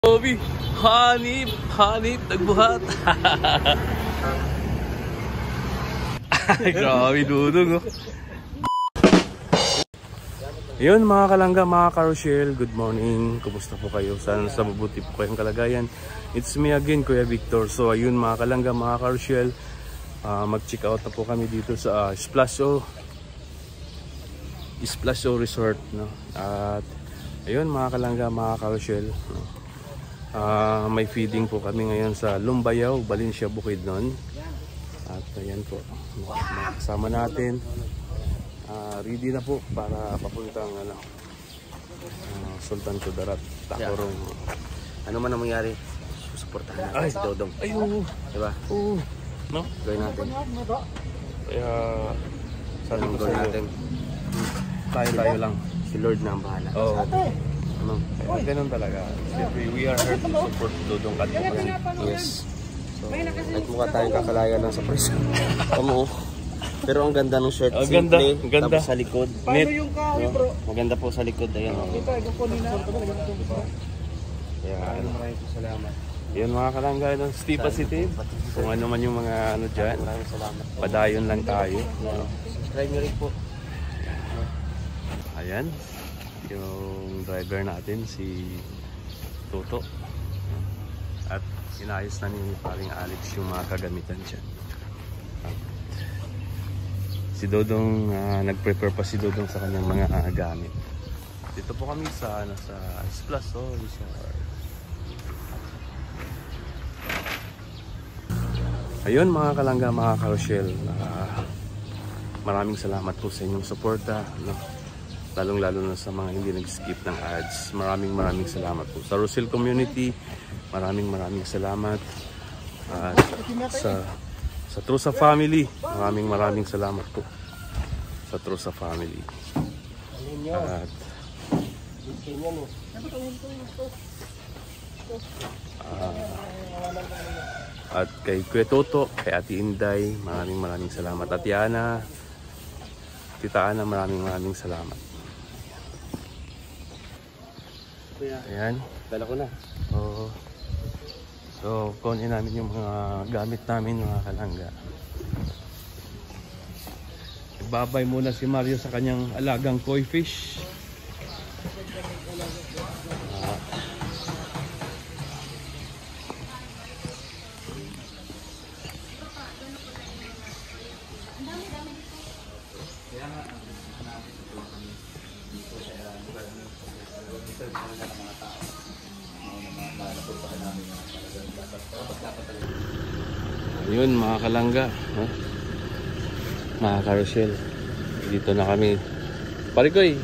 Bobby, hanip, nagbuhat. Grabe, dudong oh. Yun mga kalangga, mga karoshel, good morning. Kumusta po kayo? Sana sa mabuti po kayong kalagayan. It's me again, Kuya Victor. So ayun mga kalangga, mga karoshel, mag-check out na po kami dito sa Splash O Resort, no? At ayun mga kalangga, mga karoshel, no? May feeding po kami ngayon sa Lumbayaw, Valencia, Bukidnon. At ayan po, kasama natin. Ready na po para papuntang Sultan Kudarat, Tacorong. Ano man ang mangyari, susuportahan natin si Dodong. Ay, oo. Diba? Oo. No? Gawin natin. Kaya, sabi ko Gawin sa'yo, natin. tayo lang. Si Lord na ang bahala. Oo. Ano? Kaya ganun talaga. Siyempre, we are here to support Dodong Katbukan. Yes. So, kahit mukha tayong kakalayan lang sa prison. Kamu. Pero ang ganda ng shirt. Ang simple, ganda. tapos sa likod. Net. Maganda po sa likod. Ayan. Kaya, Maraming salamat. yun mga kalangga ng Stipa City. Kung ano man yung mga ano dyan, Maraming salamat. padayon lang tayo. No? Subscribe nyo rin po. Ayan, yung driver natin si Toto. At inayos na ni paring Alex yung mga kagamitan dyan. At si Dodong, nag-prepare pa si Dodong sa kanyang mga gamit. Dito po kami sa Splash O Resort. Ayun mga kalangga, mga karoshel, maraming salamat po sa inyong suporta, no? Lalong-lalo na sa mga hindi nag-skip ng ads. Maraming salamat po. Sa Rosel community, maraming salamat. At sa Trusa family, maraming salamat po. Sa Trusa family. At kay Kuya Toto, kay Ate Inday, maraming salamat. At Yana, Tita Ana, maraming salamat. Ayan. Dala ko na. Oo. So, kunin namin yung mga gamit namin, mga kalangga. Babay muna si Mario sa kanyang alagang koi fish. Yun mga kalangga, no? Mga karoshel, dito na kami. Parikoy,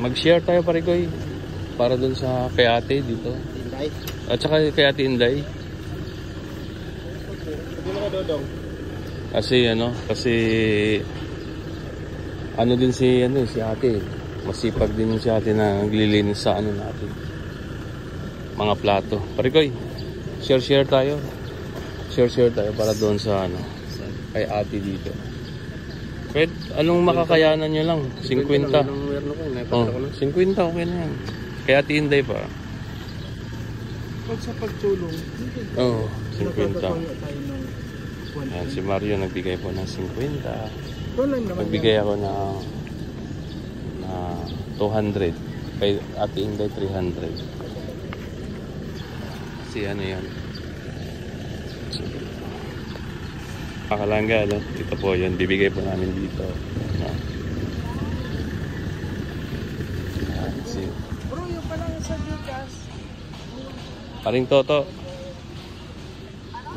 mag-share tayo Parikoy para dun sa kay ate dito. Inday. At saka kay Ate Inday. Kasi ano din si ate. Masipag din si ate na naglilinis sa natin. Mga plato. Parikoy, share tayo. Share tayo para doon sa kay ate dito. Fred, anong makakayanan nyo lang? 50. Oh, 50 okay na yan. Kay Ate Inday pa. Pag sa pagtulong, Oo, 50. Ayan, si Mario nagbigay po ng 50. Nagbigay ako ng 200. Kay Ate Inday 300. Kasi yan. Makalangga, no? Ito po yun, bibigay po namin dito. bro, yung palang sa Lucas. Paring Toto,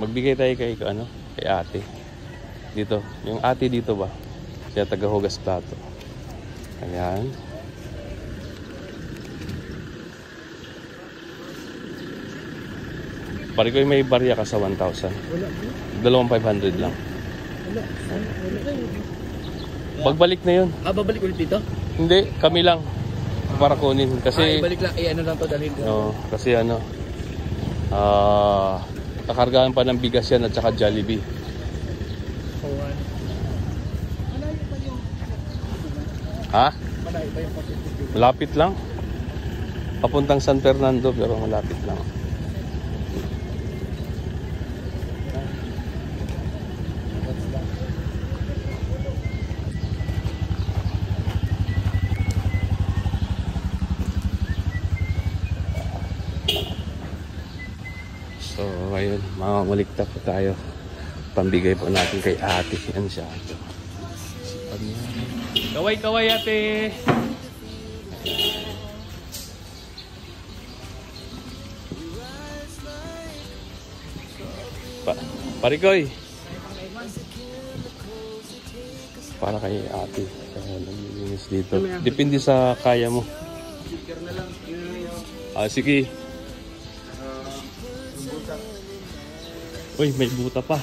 magbigay tayo kay ate. Dito, yung ate dito ba? Siya taga-hugas plato. Ayan. Pari ko may barya ka sa 1,000. Wala. 2,500 lang. Wala. Pagbalik na yun. Babalik ulit dito? Hindi, kami lang. Para kunin. Kasi, ibalik lang. Ano lang to dalhin ko. kasi kakargahan pa ng bigas yan at saka Jollibee. Malayo pa yung... Ha? Malayo pa yung... Malapit lang. papuntang San Fernando pero malapit lang. So ayun, mamalikta po tayo. Pambigay po natin kay ate. Yan siya. Kaway ate. Parikoy. Para kay ate. Naglilinis dito. Depende sa kaya mo. Sige. Uy, may buta pa.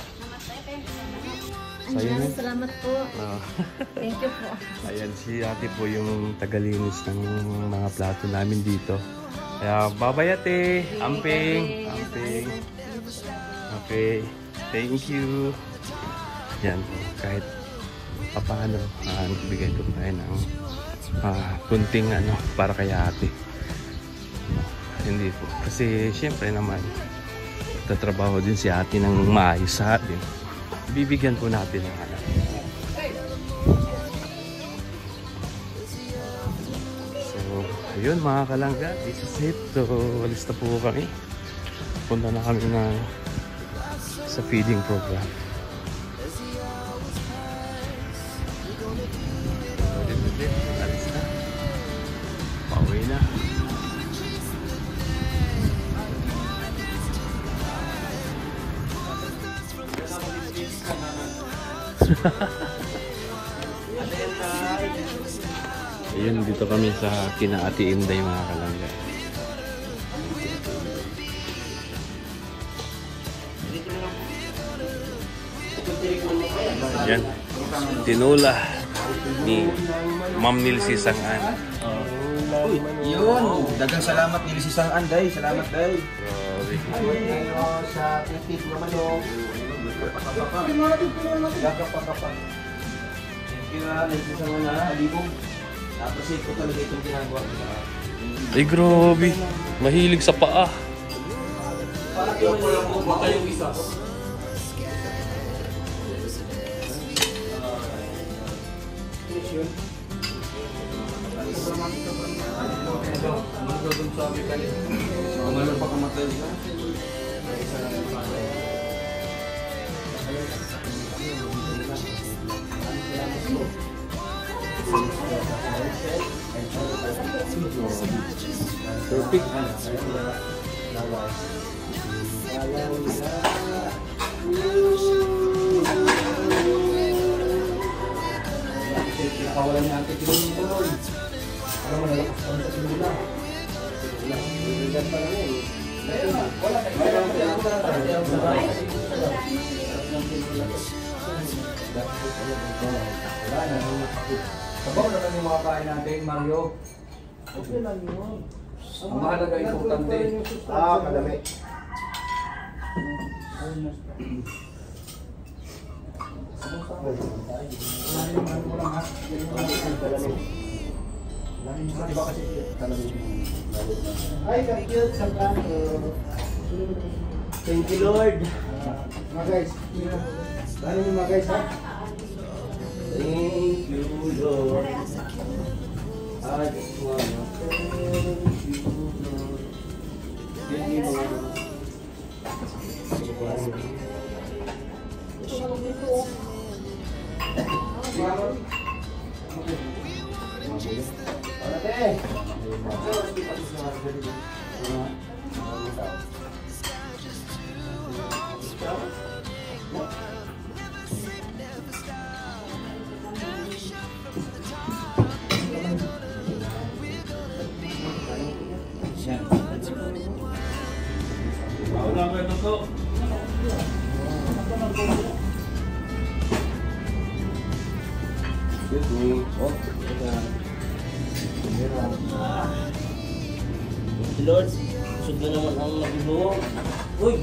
Ayan, salamat po. Thank you po. Ayan, si ate po yung tagalinis ng mga plato namin dito. Kaya, babay ate. Amping. Okay. Thank you. Yan po. Kahit paano, nagbigay ko tayo ng kunting para kay ate. Hindi po. Kasi, syempre naman, tatrabaho din si ate ng maayos sa atin. Bibigyan po natin ng So, ayun mga kalangga, this is it. So, alis na po kami. Punta na kami sa feeding program. Alis na. Pauwi na. Ayun, dito kami sa kina Ate Inday mga kalangga. Yan, tinula ni Ma'am Nilsi Sangan. Uy, yun. Dagang salamat Nilsi Sangan, day. Salamat, day. Sa titik na manok. Appreciate ko talaga itong ginagawa ko sa Ay, grabe. Mahilig sa paa. baka yung isa. Ngayon pa kamatay ka? Perfect. Kawalan niya ang tinuloy. Alam mo, nalakas pa sa sinula. Nalakas pa lang yun. Wala na. Sabaw naman yung mga kain natin, Mario. Okay lang yun. Ang mahalaga importante. Kadami. Thank you, Lord. Mga guys, ano yung mga guys, ha? Thank you, Lord. I just wanna thank you, Lord. Thank you, Lord. Lord, suga naman ang nabibuong. Uy!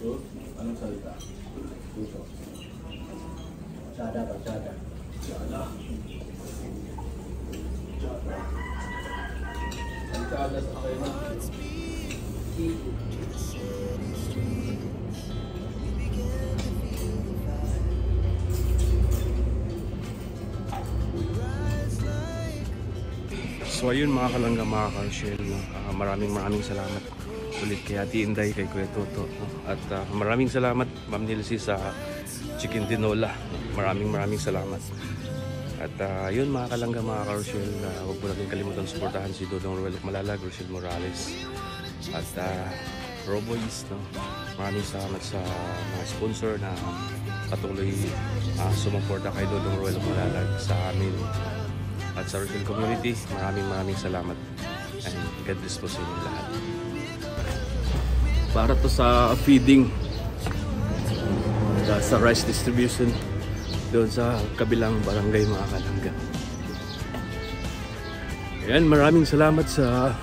Anong salita? Puso. Sada. Ang sada sa kayo na. So ayun mga kalangga, mga ka-Rochelle, maraming salamat ulit kay Ate Inday, kay Kuya Toto, no? At maraming salamat Ma'am Nilsi sa chicken tinola. Maraming salamat. At yun mga kalangga, mga ka-Rochelle, huwag po natin kalimutan suportahan si Dodong Ruel Malalag, Rochelle Morales at Roboys, no? Maraming salamat sa mga sponsor na patuloy sumuporta kay Dodong Ruel Malalag sa amin at sa Rochelle community. Maraming salamat and God bless po sa inyo lahat. Para to sa feeding, sa rice distribution doon sa kabilang barangay, mga kalangga. Ayan, maraming salamat sa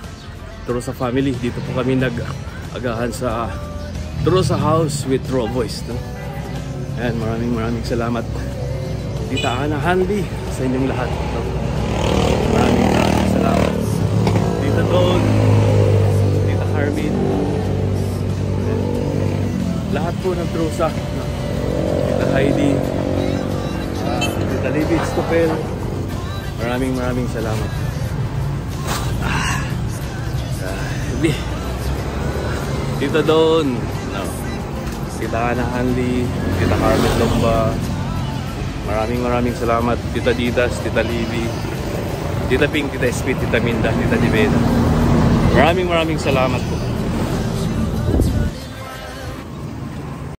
Turosa family. Dito po kami nag-agahan sa Turosa House with Roboys, no? Ayan, maraming salamat Tita Ana Handy sa inyong lahat, no? Maraming salamat Tita Don, Tita Carmen, lahat po ng Turosa, no? Tita Heidi, Tita Libby Stopel, maraming salamat. Tita Don, no? Tita Ana Handy, Tita Carmen Lomba, maraming salamat. Tita Didas, Tita Libby, Tita Pink, Tita Speed, Tita Minda, Tita Diveda, maraming salamat po.